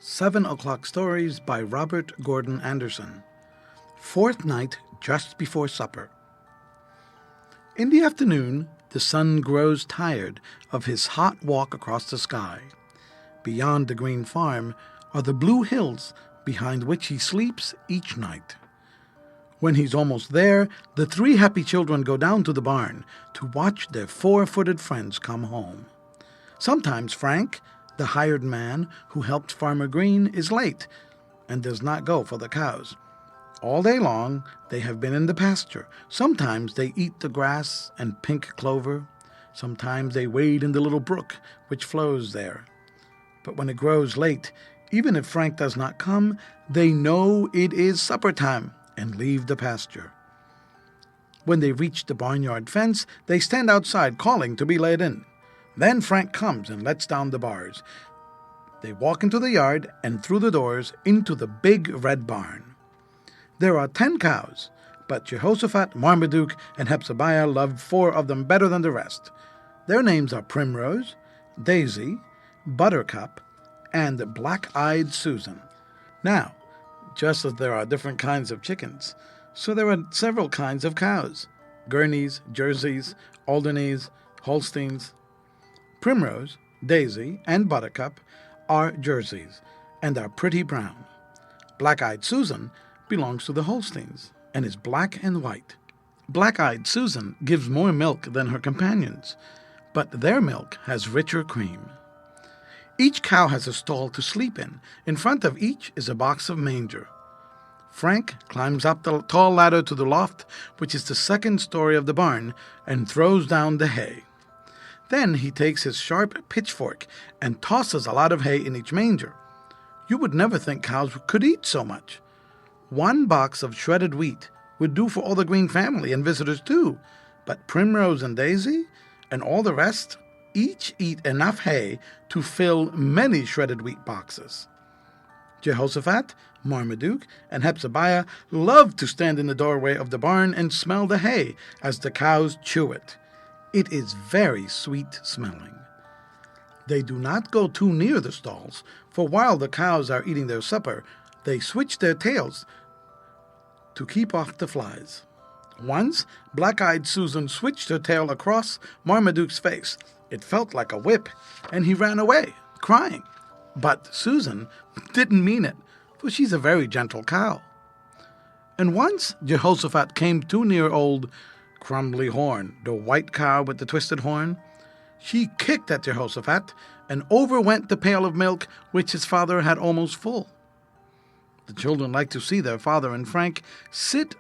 7 O'Clock Stories by Robert Gordon Anderson. Fourth night just before supper. In the afternoon, the sun grows tired of his hot walk across the sky. Beyond the green farm are the blue hills behind which he sleeps each night. When he's almost there, the three happy children go down to the barn to watch their four-footed friends come home. Sometimes Frank, the hired man who helped Farmer Green, is late and does not go for the cows. All day long they have been in the pasture. Sometimes they eat the grass and pink clover. Sometimes they wade in the little brook which flows there. But when it grows late, even if Frank does not come, they know it is supper time and leave the pasture. When they reach the barnyard fence, they stand outside calling to be let in. Then Frank comes and lets down the bars. They walk into the yard and through the doors into the big red barn. There are 10 cows, but Jehoshaphat, Marmaduke, and Hepzebiah love 4 of them better than the rest. Their names are Primrose, Daisy, Buttercup, and Black-Eyed Susan. Now, just as there are different kinds of chickens, so there are several kinds of cows: Guerneys, Jerseys, Alderneys, Holsteins. Primrose, Daisy, and Buttercup are Jerseys and are pretty brown. Black-Eyed Susan belongs to the Holsteins and is black and white. Black-Eyed Susan gives more milk than her companions, but their milk has richer cream. Each cow has a stall to sleep in. In front of each is a box of manger. Frank climbs up the tall ladder to the loft, which is the second story of the barn, and throws down the hay. Then he takes his sharp pitchfork and tosses a lot of hay in each manger. You would never think cows could eat so much. 1 box of shredded wheat would do for all the Green family and visitors too, but Primrose and Daisy and all the rest each eat enough hay to fill many shredded wheat boxes. Jehoshaphat, Marmaduke, and Hepzebiah love to stand in the doorway of the barn and smell the hay as the cows chew it. It is very sweet smelling. They do not go too near the stalls, for while the cows are eating their supper, they switch their tails to keep off the flies. Once, Black-Eyed Susan switched her tail across Marmaduke's face. It felt like a whip, and he ran away, crying. But Susan didn't mean it, for she's a very gentle cow. And once Jehoshaphat came too near old Crumbly Horn, the white cow with the twisted horn. She kicked at Jehoshaphat, and over went the pail of milk which his father had almost full. The children like to see their father and Frank sit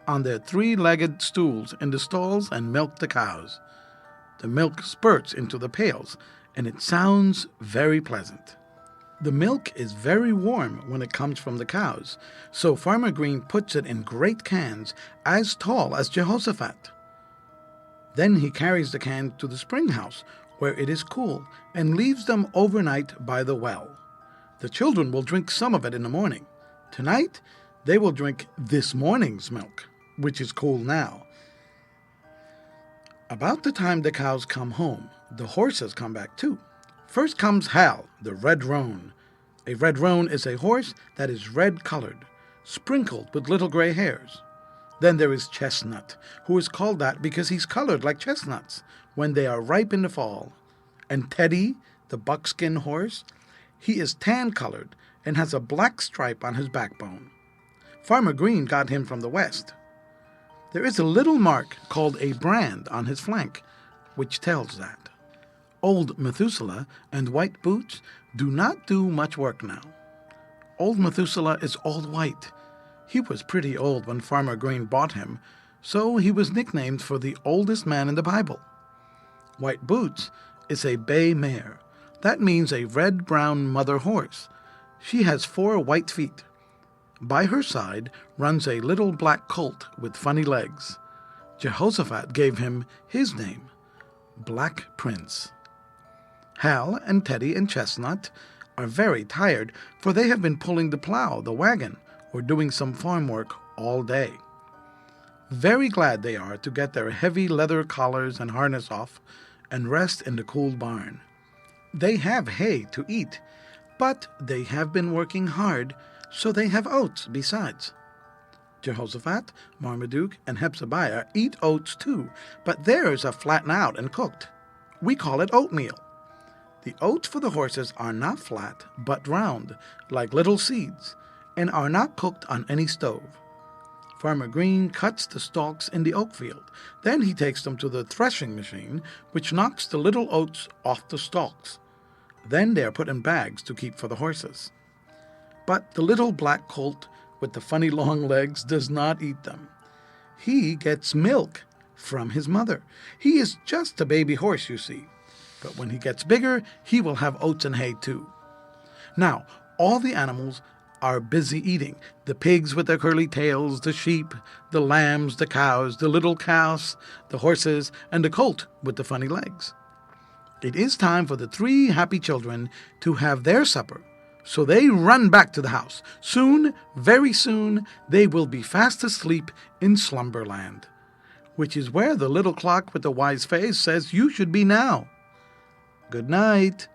on their 3-legged stools in the stalls and milk the cows. The milk spurts into the pails, and it sounds very pleasant. The milk is very warm when it comes from the cows, so Farmer Green puts it in great cans as tall as Jehoshaphat. Then he carries the can to the spring house, where it is cool, and leaves them overnight by the well. The children will drink some of it in the morning. Tonight, they will drink this morning's milk, which is cool now. About the time the cows come home, the horses come back too. First comes Hal, the red roan. A red roan is a horse that is red-colored, sprinkled with little gray hairs. Then there is Chestnut, who is called that because he's colored like chestnuts when they are ripe in the fall. And Teddy, the buckskin horse, he is tan-colored and has a black stripe on his backbone. Farmer Green got him from the west. There is a little mark called a brand on his flank, which tells that. Old Methuselah and White Boots do not do much work now. Old Methuselah is all white. He was pretty old when Farmer Green bought him, so he was nicknamed for the oldest man in the Bible. White Boots is a bay mare. That means a red-brown mother horse. She has 4 white feet. By her side runs a little black colt with funny legs. Jehoshaphat gave him his name, Black Prince. Hal and Teddy and Chestnut are very tired, for they have been pulling the plow, the wagon, or doing some farm work all day. Very glad they are to get their heavy leather collars and harness off and rest in the cool barn. They have hay to eat, But they have been working hard, so they have oats besides. Jehoshaphat, Marmaduke, and Hepzebiah eat oats too, but theirs are flattened out and cooked. We call it oatmeal. The oats for the horses are not flat, but round, like little seeds, and are not cooked on any stove. Farmer Green cuts the stalks in the oat field. Then he takes them to the threshing machine, which knocks the little oats off the stalks. Then they are put in bags to keep for the horses. But the little black colt with the funny long legs does not eat them. He gets milk from his mother. He is just a baby horse, you see. But when he gets bigger, he will have oats and hay too. Now, all the animals are busy eating. The pigs with their curly tails, the sheep, the lambs, the cows, the little calves, the horses, and the colt with the funny legs. It is time for the 3 happy children to have their supper. So they run back to the house. Soon, very soon, they will be fast asleep in Slumberland, which is where the little clock with the wise face says you should be now. Good night.